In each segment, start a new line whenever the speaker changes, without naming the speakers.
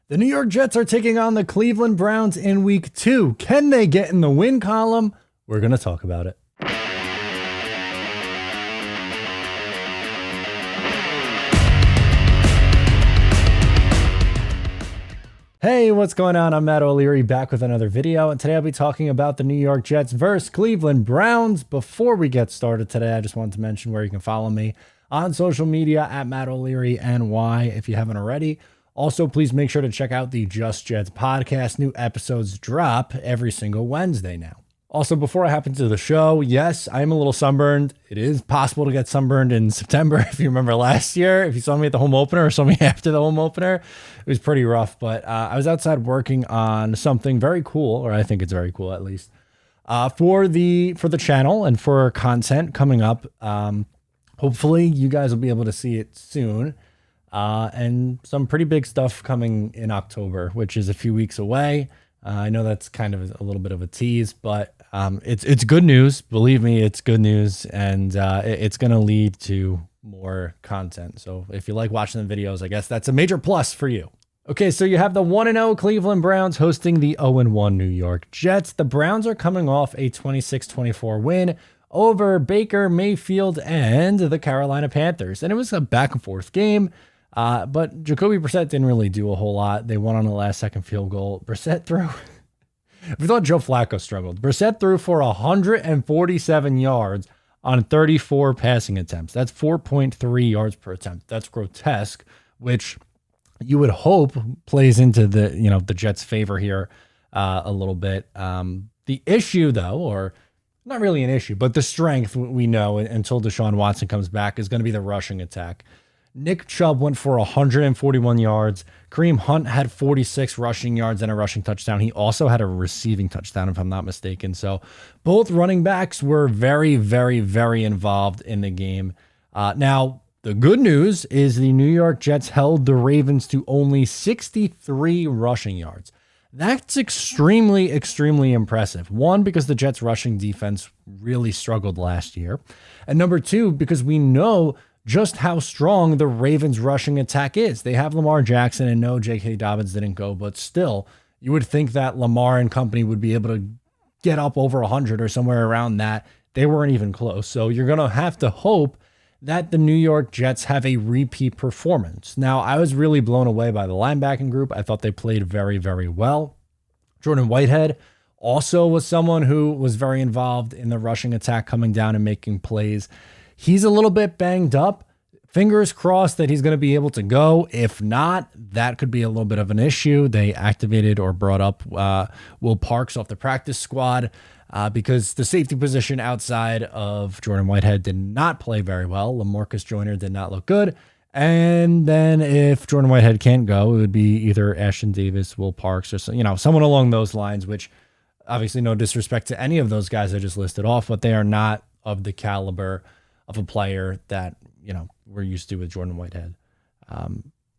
The New York Jets are taking on the Cleveland Browns in week 2. Can they get in the win column? We're going to talk about it. Hey, what's going on? I'm Matt O'Leary back with another video, and today I'll be talking about the New York Jets versus Cleveland Browns. Before we get started today, I just wanted to mention where you can follow me on social media at Matt O'Leary NY if you haven't already. Also, please make sure to check out the Just Jets podcast. New episodes drop every single Wednesday now. Also, before I hop into the show, yes, I am a little sunburned. It is possible to get sunburned in September. If you remember last year, if you saw me at the home opener or saw me after the home opener, it was pretty rough. But I was outside working on something very cool, or I think it's very cool at least, for the channel and for content coming up. Hopefully, you guys will be able to see it soon. And some pretty big stuff coming in October, which is a few weeks away. I know that's kind of a little bit of a tease, but it's good news. Believe me, it's good news, and it's going to lead to more content. So if you like watching the videos, I guess that's a major plus for you. Okay, so you have the 1-0 Cleveland Browns hosting the 0-1 New York Jets. The Browns are coming off a 26-24 win over Baker Mayfield and the Carolina Panthers, and it was a back-and-forth game. But Jacoby Brissett didn't really do a whole lot. They won on a last-second field goal. Brissett threw. We thought Joe Flacco struggled. Brissett threw for 147 yards on 34 passing attempts. That's 4.3 yards per attempt. That's grotesque, which you would hope plays into the Jets' favor here a little bit. The issue, though, or not really an issue, but the strength we know until Deshaun Watson comes back is going to be the rushing attack. Nick Chubb went for 141 yards. Kareem Hunt had 46 rushing yards and a rushing touchdown. He also had a receiving touchdown, if I'm not mistaken. So both running backs were very, very, very involved in the game. Now, the good news is the New York Jets held the Ravens to only 63 rushing yards. That's extremely, extremely impressive. One, because the Jets' rushing defense really struggled last year. And number two, because we know just how strong the Ravens rushing attack is. They have Lamar Jackson, and no, J.K. Dobbins didn't go, but still, you would think that Lamar and company would be able to get up over 100 or somewhere around that. They weren't even close. So you're going to have to hope that the New York Jets have a repeat performance. Now, I was really blown away by the linebacking group. I thought they played very, very well. Jordan Whitehead also was someone who was very involved in the rushing attack, coming down and making plays. He's a little bit banged up. Fingers crossed that he's going to be able to go. If not, that could be a little bit of an issue. They activated or brought up Will Parks off the practice squad because the safety position outside of Jordan Whitehead did not play very well. LaMarcus Joyner did not look good. And then if Jordan Whitehead can't go, it would be either Ashton Davis, Will Parks, or someone along those lines, which obviously no disrespect to any of those guys I just listed off, but they are not of the caliber of a player that, we're used to with Jordan Whitehead.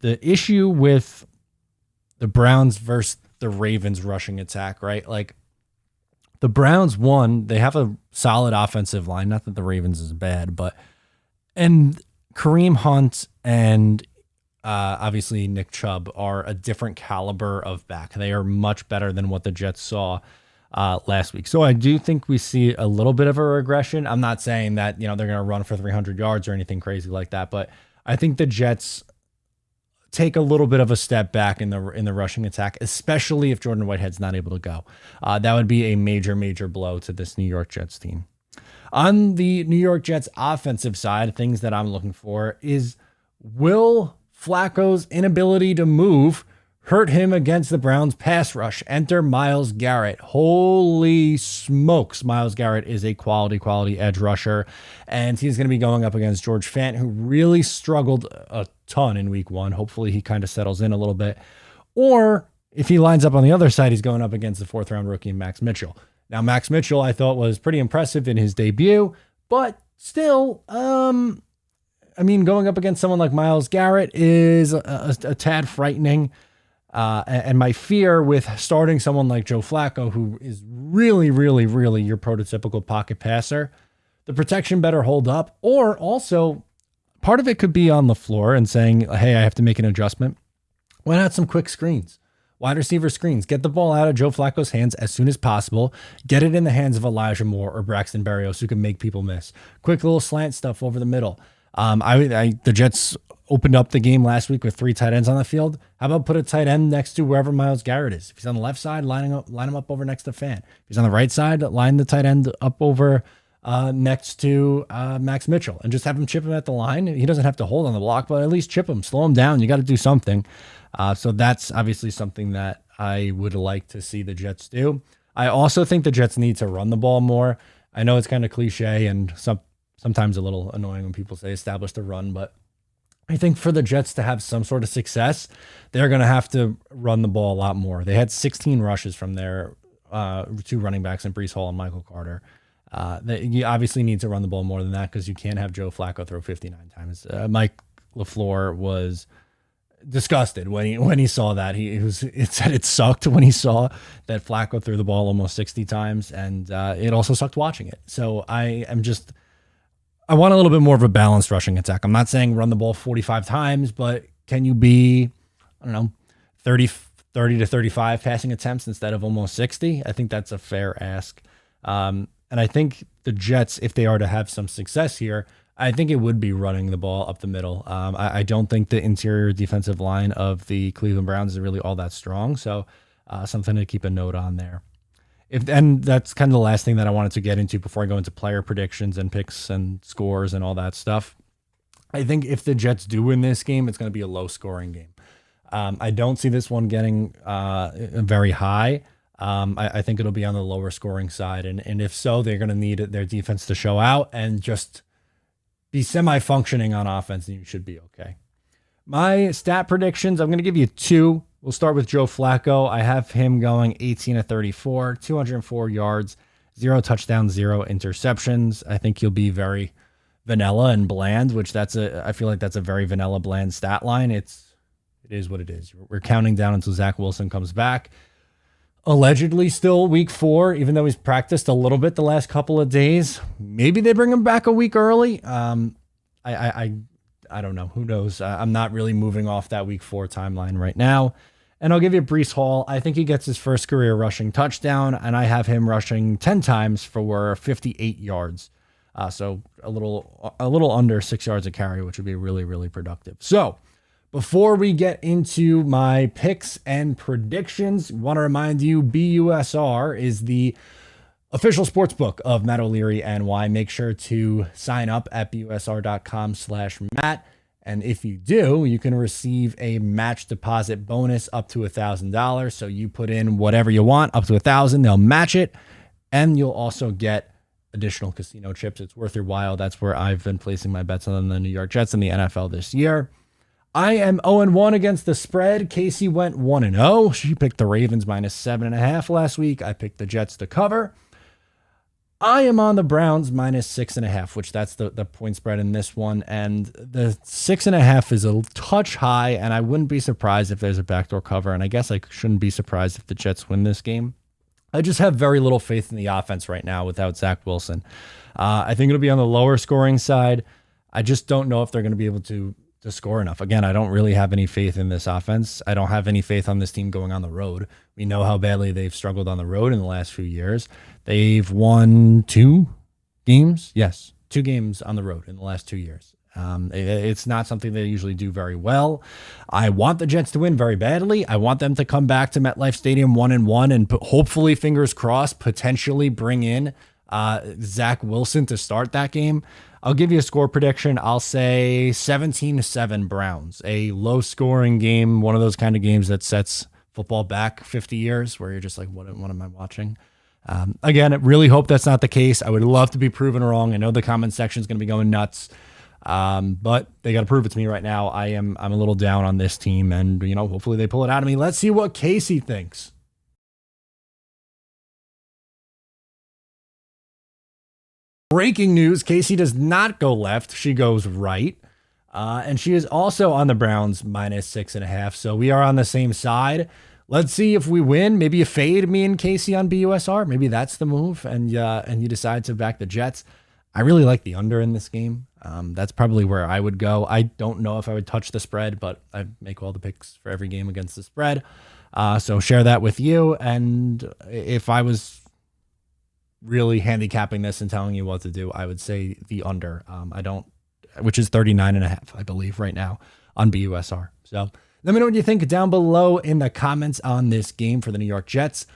The issue with the Browns versus the Ravens rushing attack, right? Like the Browns won, they have a solid offensive line. Not that the Ravens is bad, and Kareem Hunt and obviously Nick Chubb are a different caliber of back. They are much better than what the Jets saw last week. So I do think we see a little bit of a regression. I'm not saying that, they're going to run for 300 yards or anything crazy like that, but I think the Jets take a little bit of a step back in the rushing attack, especially if Jordan Whitehead's not able to go. That would be a major, major blow to this New York Jets team. On the New York Jets offensive side, things that I'm looking for is, will Flacco's inability to move hurt him against the Browns pass rush? Enter Myles Garrett. Holy smokes. Myles Garrett is a quality edge rusher, and he's going to be going up against George Fant, who really struggled a ton in week 1. Hopefully he kind of settles in a little bit. Or if he lines up on the other side, he's going up against the 4th-round rookie Max Mitchell. Now, Max Mitchell, I thought, was pretty impressive in his debut, but still, going up against someone like Myles Garrett is a tad frightening. And my fear with starting someone like Joe Flacco, who is really, really, really your prototypical pocket passer, the protection better hold up. Or also, part of it could be on the floor and saying, hey, I have to make an adjustment. Why not some quick screens? Wide receiver screens. Get the ball out of Joe Flacco's hands as soon as possible. Get it in the hands of Elijah Moore or Braxton Berrios, who can make people miss. Quick little slant stuff over the middle. The Jets opened up the game last week with 3 tight ends on the field. How about put a tight end next to wherever Myles Garrett is? If he's on the left side, line him up over next to Fan. If he's on the right side, line the tight end up over next to Max Mitchell and just have him chip him at the line. He doesn't have to hold on the block, but at least chip him, slow him down. You got to do something. So that's obviously something that I would like to see the Jets do. I also think the Jets need to run the ball more. I know it's kind of cliche and sometimes a little annoying when people say establish the run, but I think for the Jets to have some sort of success, they're going to have to run the ball a lot more. They had 16 rushes from their 2 running backs in Breece Hall and Michael Carter. You obviously need to run the ball more than that because you can't have Joe Flacco throw 59 times. Mike LaFleur was disgusted when he saw that. It said it sucked when he saw that Flacco threw the ball almost 60 times, and it also sucked watching it. So I want a little bit more of a balanced rushing attack. I'm not saying run the ball 45 times, but can you be, 30 to 35 passing attempts instead of almost 60? I think that's a fair ask. And I think the Jets, if they are to have some success here, I think it would be running the ball up the middle. I don't think the interior defensive line of the Cleveland Browns is really all that strong. So something to keep a note on there. And that's kind of the last thing that I wanted to get into before I go into player predictions and picks and scores and all that stuff. I think if the Jets do win this game, it's going to be a low scoring game. I don't see this one getting very high. I think it'll be on the lower scoring side. And if so, they're going to need their defense to show out and just be semi-functioning on offense, and you should be okay. My stat predictions, I'm going to give you 2. We'll start with Joe Flacco. I have him going 18 of 34, 204 yards, 0 touchdowns, 0 interceptions. I think he'll be very vanilla and bland, which I feel like that's a very vanilla, bland stat line. It is what it is. We're counting down until Zach Wilson comes back. Allegedly still week 4, even though he's practiced a little bit the last couple of days. Maybe they bring him back a week early. I don't know. Who knows? I'm not really moving off that week 4 timeline right now. And I'll give you Breece Hall. I think he gets his first career rushing touchdown, and I have him rushing 10 times for 58 yards. So a little under 6 yards a carry, which would be really, really productive. So before we get into my picks and predictions, I want to remind you, BUSR is the official sportsbook of Matt O'Leary NY. Make sure to sign up at busr.com/Matt. And if you do, you can receive a match deposit bonus up to $1,000. So you put in whatever you want, up to $1,000, they'll match it. And you'll also get additional casino chips. It's worth your while. That's where I've been placing my bets on the New York Jets and the NFL this year. I am 0-1 against the spread. Casey went 1-0. She picked the Ravens -7.5 last week. I picked the Jets to cover. I am on the Browns -6.5, which that's the point spread in this one. And the 6.5 is a touch high, and I wouldn't be surprised if there's a backdoor cover. And I guess I shouldn't be surprised if the Jets win this game. I just have very little faith in the offense right now without Zach Wilson. I think it'll be on the lower scoring side. I just don't know if they're going to be able to score enough. Again, I don't really have any faith in this offense. I don't have any faith on this team going on the road. We know how badly they've struggled on the road in the last few years. They've won 2 games. Yes, 2 games on the road in the last 2 years. It's not something they usually do very well. I want the Jets to win very badly. I want them to come back to MetLife Stadium 1-1 and hopefully, fingers crossed, potentially bring in Zach Wilson to start that game. I'll give you a score prediction. I'll say 17-7 Browns. A low-scoring game, one of those kind of games that sets football back 50 years where you're just like, what am I watching? Again, I really hope that's not the case. I would love to be proven wrong. I know the comment section is going to be going nuts, but they got to prove it to me right now. I'm a little down on this team, and hopefully they pull it out of me. Let's see what Casey thinks. Breaking news, Casey does not go left. She goes right. And she is also on the Browns -6.5. So we are on the same side. Let's see if we win. Maybe you fade me and Casey on BUSR. Maybe that's the move. And you decide to back the Jets. I really like the under in this game. That's probably where I would go. I don't know if I would touch the spread, but I make all the picks for every game against the spread. So share that with you. And if I was really handicapping this and telling you what to do, I would say the under. Which is 39.5, I believe, right now on BUSR. So let me know what you think down below in the comments on this game for the New York Jets.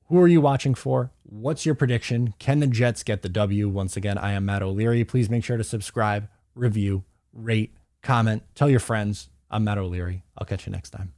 Who are you watching for? What's your prediction? Can the Jets get the W? Once again, I am Matt O'Leary. Please make sure to subscribe, review, rate, comment, tell your friends. I'm Matt O'Leary. I'll catch you next time.